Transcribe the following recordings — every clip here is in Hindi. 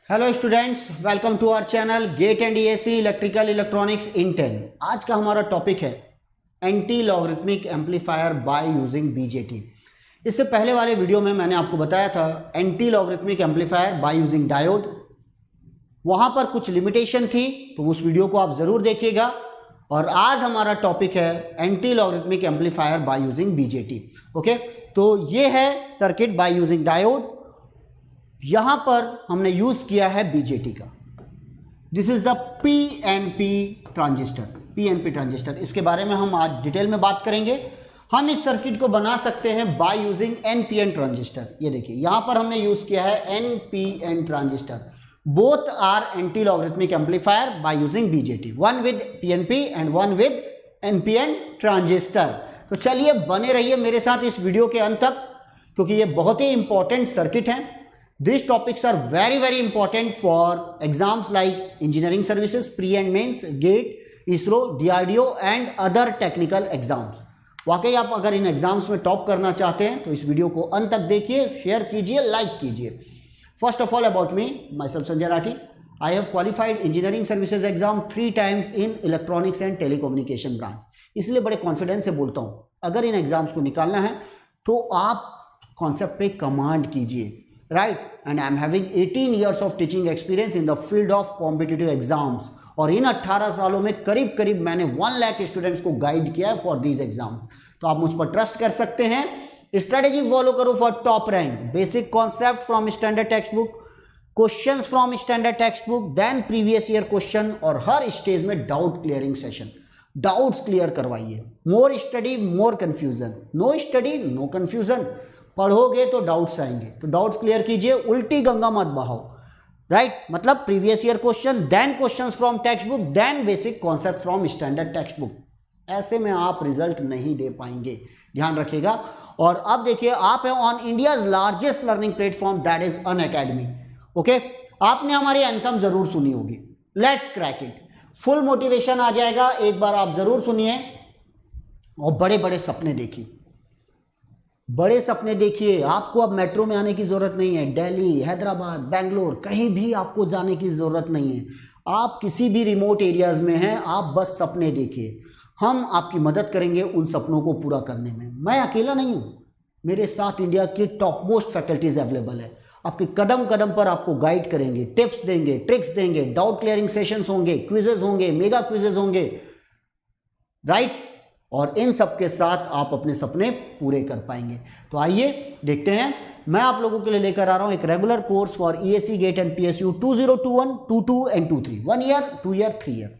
Hello students, welcome to our channel GATE and ESE electrical electronics in 10। आज का हमारा टॉपिक है anti logarithmic amplifier by using BJT. इससे पहले वाले वीडियो में मैंने आपको बताया था anti logarithmic amplifier by using diode. वहाँ पर कुछ लिमिटेशन थी, तो उस वीडियो को आप ज़रूर देखिएगा। और आज हमारा टॉपिक है anti logarithmic amplifier by using BJT. Okay, तो ये है सर्किट बाय यूजिंग डायोड। यहां पर हमने यूज किया है बीजेटी का। This is the PNP transistor. PNP transistor, इसके बारे में हम आज डिटेल में बात करेंगे। हम इस सर्किट को बना सकते हैं बाय यूजिंग एनपीएन ट्रांजिस्टर। ये देखिए, यहां पर हमने यूज किया है NPN transistor. Both are anti logarithmic amplifier by using BJT, one with PNP and one with NPN transistor. तो चलिए बने रहिए मेरे साथ इस वीडियो के अंत तक, क्योंकि ये बहुत ही इंपॉर्टेंट सर्किट है। These topics are very important for exams like engineering services, pre and mains, GATE, ISRO, DRDO and other technical exams। वाकई आप अगर इन एग्जाम्स में टॉप करना चाहते हैं तो इस वीडियो को अंत तक देखिए, शेयर कीजिए, लाइक कीजिए। First of all about me, my self Sanjay Rathi. I have qualified engineering services exam 3 times in electronics and telecommunication branch. इसलिए बड़े कॉन्फिडेंस से बोलता हूँ, अगर इन एग्जाम्स को निकालना है तो आप कॉन्सेप्ट पे कमांड कीजिए, right? And I am having 18 years of teaching experience in the field of competitive exams। और इन 18 सालों में करीब मैंने 1 लाख स्टूडेंट्स को गाइड किया है फॉर दीज एग्जाम। तो आप मुझ पर ट्रस्ट कर सकते हैं। स्ट्रेटेजी फॉलो करो for top rank. Basic concept from standard text book, questions from standard text book, then previous year question, और हर स्टेज में doubt clearing session. Doubts clear करवाइए। More study more confusion, no study no confusion. पढ़ोगे तो डाउट्स आएंगे, तो डाउट्स क्लियर कीजिए, उल्टी गंगा मत बहाओ, राइट? मतलब previous year question, then questions from text book, then basic concept from standard text book. ऐसे में आप रिजल्ट नहीं दे पाएंगे, ध्यान रखिएगा। और अब देखिए, आप है on India's largest learning platform, that is Unacademy. Okay, आपने हमारी एंथम जरूर सुनी होगी, let's crack it. Full motivation आ जाएगा, एक बार आप जरूर सुनिए और बड़े बड़े सपने देखिए। बड़े सपने देखिए। आपको अब मेट्रो में आने की ज़रूरत नहीं है, दिल्ली, हैदराबाद, बेंगलोर, कहीं भी आपको जाने की ज़रूरत नहीं है। आप किसी भी रिमोट एरियाज़ में हैं, आप बस सपने देखिए। हम आपकी मदद करेंगे उन सपनों को पूरा करने में। मैं अकेला नहीं हूँ, मेरे साथ इंडिया की टॉप मोस्ट फैकल्टीज़ अवेलेबल है। आपके कदम कदम पर आपको गाइड करेंगे, टिप्स देंगे, ट्रिक्स देंगे, डाउट क्लियरिंग सेशंस होंगे, क्विजेज होंगे, मेगा क्विजेज होंगे, राइट? और इन सब के साथ आप अपने सपने पूरे कर पाएंगे। तो आइए देखते हैं। मैं आप लोगों के लिए लेकर आ रहा हूं एक regular course for EAC, GATE and PSU 2021, 22 and 23, 1 year, 2 year, 3 year।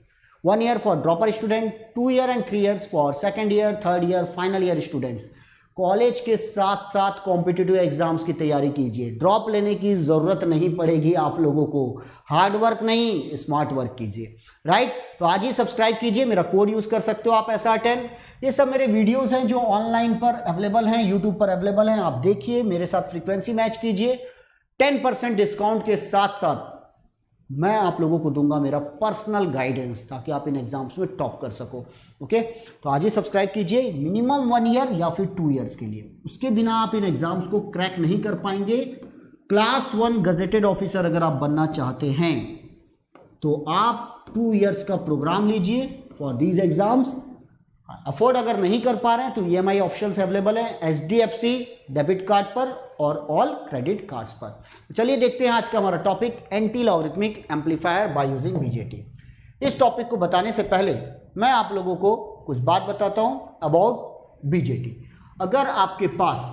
1 year for dropper student, 2 year and 3 years for second year, third year, final year students. College के साथ साथ कॉम्पिटिटिव एग्जाम्स की तैयारी कीजिए। ड्रॉप लेने की ज़रूरत नहीं पड़ेगी आप लोगों को। हार्ड वर्क नहीं, स्मार्ट वर्क कीजिए, राइट? तो आज ही सब्सक्राइब कीजिए, मेरा कोड यूज़ कर सकते हो आप SR10। ये सब मेरे वीडियोस हैं जो ऑनलाइन पर अवेलेबल हैं, यूट्यूब पर अवेलेबल हैं। आप देखिए, मेरे साथ फ्रीक्वेंसी मैच कीजिए। 10% डिस्काउंट के साथ साथ मैं आप लोगों को दूंगा मेरा पर्सनल गाइडेंस, ताकि आप इन एग्जाम्स में टॉप कर सको। ओके, तो आज ही सब्सक्राइब कीजिए। मिनिमम 1 year या फिर 2 years के लिए, उसके बिना आप इन एग्जाम्स को क्रैक नहीं कर पाएंगे। क्लास 1 गजेटेड ऑफिसर अगर आप बनना चाहते हैं तो आप 2 years का प्रोग्राम लीजिए फॉर दीज एग्जाम्स। अफोर्ड अगर नहीं कर पा रहे हैं तो EMI ऑप्शंस अवेलेबल है HDFC डेबिट कार्ड पर और ऑल क्रेडिट कार्ड्स पर। तो चलिए देखते हैं आज का हमारा topic, anti logarithmic amplifier by using BJT. इस टॉपिक को बताने से पहले मैं आप लोगों को कुछ बात बताता हूं अबाउट बीजेटी। अगर आपके पास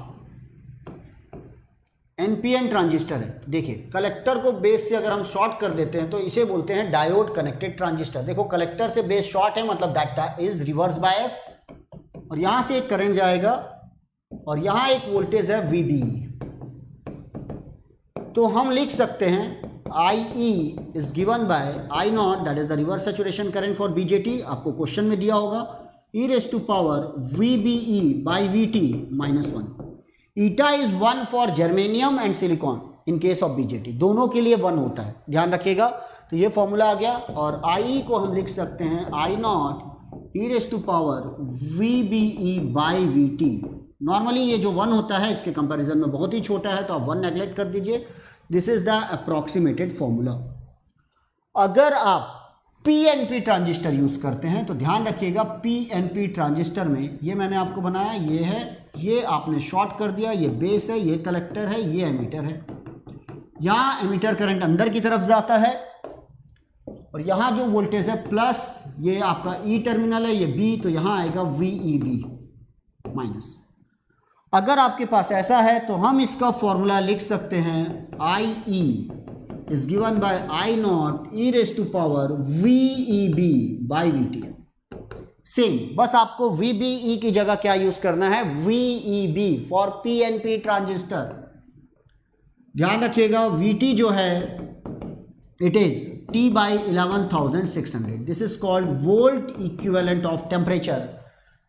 एनपीएन ट्रांजिस्टर है, देखिए कलेक्टर को बेस से अगर हम शॉर्ट कर देते हैं तो इसे बोलते हैं डायोड कनेक्टेड ट्रांजिस्टर। देखो कलेक्टर से बेस शॉर्ट है, मतलब दैट इज रिवर्स बायस, और यहां से एक करंट जाएगा और यहां एक वोल्टेज है VBE। तो हम लिख सकते हैं IE is given by I0, that is the reverse saturation current for BJT. आपको क्वेश्चन में दिया होगा e⁻ VBE by VT -1। Eta is 1 for germanium and silicon in case of BJT, दोनों के लिए 1 होता है, ध्यान रखिएगा। तो ये फॉर्मूला आ गया, और IE को हम लिख सकते हैं I0 e⁻ VBE by VT। Normally ये जो 1 होता है इसके कंपैरिजन में बहुत ही छोटा है, तो आप 1 नेगलेक्ट कर दीजिए। This is the approximated formula. अगर आप पीएनपी ट्रांजिस्टर यूज करते हैं तो ध्यान रखिएगा, पीएनपी ट्रांजिस्टर में ये मैंने आपको बनाया, ये है, ये आपने शॉर्ट कर दिया, ये बेस है, ये कलेक्टर है, ये एमीटर है। यहाँ एमीटर करंट अंदर की तरफ जाता है और यहाँ जो वोल्टेज है प्लस, ये आपका ई टर्मिनल है, ये बी, तो यहाँ आएगा VEB माइनस। अगर आपके पास ऐसा है तो हम इसका फॉर्मूला लिख सकते हैं, IE is given by I naught e raised to power VEB by VT। Same, बस आपको VBE की जगह क्या यूज करना है, VEB फॉर PNP ट्रांजिस्टर। ध्यान रखिएगा VT जो है it is T by 11,600। This is called volt equivalent of temperature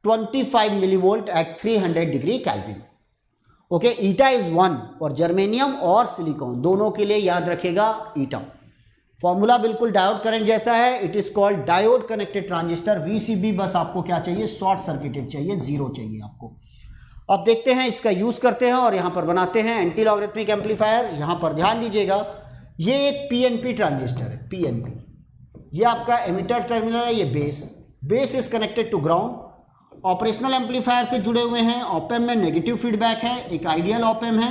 25 millivolt at 300 degree kelvin. Okay, eta is 1 for germanium और सिलिकॉन, दोनों के लिए याद रखेगा ईटा। फॉर्मूला बिल्कुल डायोड करंट जैसा है, it is called diode connected transistor. VCB बस आपको क्या चाहिए, शॉर्ट सर्किटेड चाहिए, जीरो चाहिए आपको। अब देखते हैं इसका यूज करते हैं और यहां पर बनाते हैं एंटी लॉगरिथमिक एम्पलीफायर। यहां पर ध्यान दीजिएगा, ये एक PNP ट्रांजिस्टर है, PNP। ये आपका एमिटर टर्मिनल है, ये base is connected to ground. Operational amplifier से जुड़े हुए हैं, ऑपएम्प में नेगेटिव फीडबैक है, एक आइडियल ऑपएम्प है,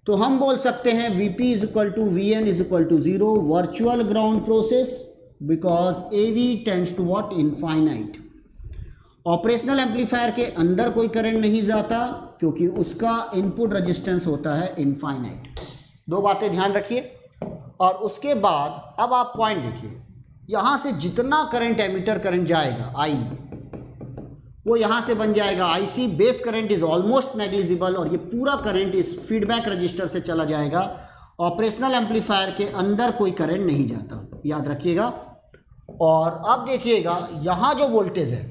तो हम बोल सकते हैं VP is equal to VN is equal to 0, virtual ground process, because AV tends to what, infinite. Operational amplifier के अंदर कोई करंट नहीं जाता क्योंकि उसका इनपुट रेजिस्टेंस होता है इनफाइनाइट। दो बातें ध्यान रखिए। और उसके बाद अब आप पॉइंट देखिए, यहां से जितना करंट एमिटर करंट जाएगा I, वो यहां से बन जाएगा IC। Base current is almost negligible और ये पूरा करंट इस फीडबैक रजिस्टर से चला जाएगा। ऑपरेशनल एम्पलीफायर के अंदर कोई करंट नहीं जाता, याद रखिएगा। और अब देखिएगा यहां जो वोल्टेज है,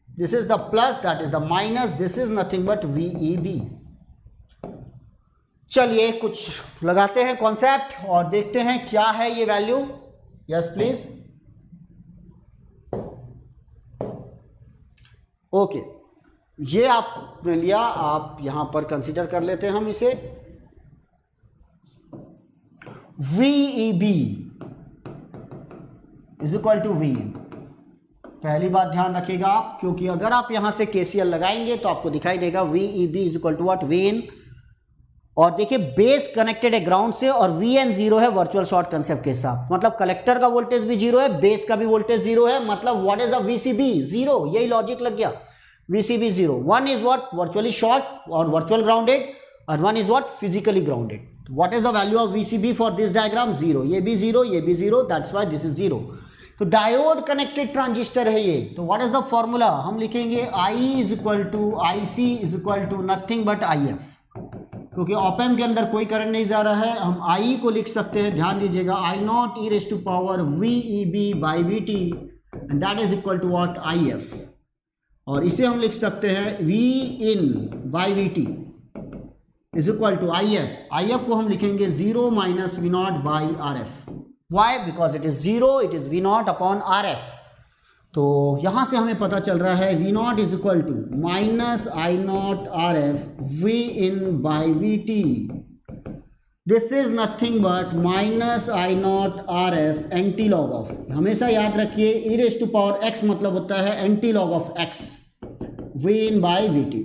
this is the plus, that is the minus, this is nothing but VEB। चलिए कुछ लगाते हैं कॉन्सेप्ट और देखते हैं क्या है ये वैल्यू। Yes please. ओके, ये आपने लिया, आप यहां पर कंसीडर कर लेते हैं हम इसे। VEB is equal to VN। पहली बात ध्यान रखिएगा आप, क्योंकि अगर आप यहां से KCL लगाएंगे तो आपको दिखाई देगा VEB is equal to what, VN। और देखिए बेस कनेक्टेड है ग्राउंड से और VN 0 है वर्चुअल शॉर्ट कंसेप्ट के साथ, मतलब कलेक्टर का वोल्टेज भी 0 है, बेस का भी वोल्टेज 0 है, मतलब व्हाट इज द VCB, 0। यही लॉजिक लग गया, VCB 0। One is what, virtually short और वर्चुअल ग्राउंडेड, और one is what, physically grounded. What is the value of VCB for this diagram, 0। ये भी 0, ये भी 0, दैट्स व्हाई दिस इज 0। तो डायोड कनेक्टेड ट्रांजिस्टर है ये। तो व्हाट इज द फॉर्मूला, हम लिखेंगे I is equal to IC is equal to nothing but IF। क्योंकि ऑपएम्प के अंदर कोई करंट नहीं जा रहा है, हम I को लिख सकते हैं, ध्यान दीजिएगा, I naught e raise to power VEB by VT and that is equal to what, IF। और इसे हम लिख सकते हैं V in by VT is equal to IF को हम लिखेंगे 0 minus V naught by RF। Why, because it is 0, it is V naught upon RF। तो यहां से हमें पता चल रहा है V naught is equal to minus I naught RF V in by VT। This is nothing but minus I naught RF anti log of, हमेशा याद रखिए e raise to power x मतलब होता है anti log of x, V in by VT।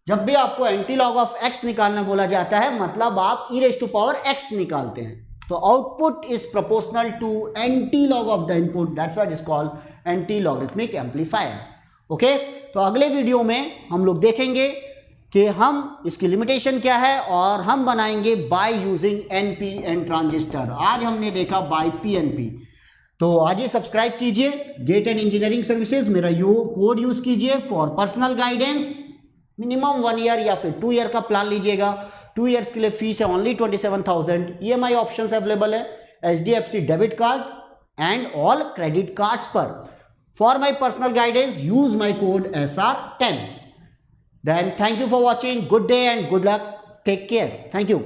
जब भी आपको एंटी लॉग ऑफ x निकालना बोला जाता है मतलब आप e raise to power x निकालते हैं। तो output is proportional to anti log of the input, that's why it is called anti logarithmic amplifier. Okay, तो अगले वीडियो में हम लोग देखेंगे कि हम इसकी लिमिटेशन क्या है और हम बनाएंगे बाय यूजिंग NPN ट्रांजिस्टर। आज हमने देखा बाय PNP। तो आज ही सब्सक्राइब कीजिए गेट एंड इंजीनियरिंग सर्विसेज, मेरा कोड यूज कीजिए for personal guidance. Minimum 1 year या फिर 2 ईयर का प्लान लीजिएगा। 2 ईयर्स के लिए फीस है ओनली 27,000। EMI ऑप्शंस अवेलेबल है HDFC debit card and all credit cards पर। For my personal guidance use my code SR10। Then thank you for watching. Good day and good luck. Take care. Thank you.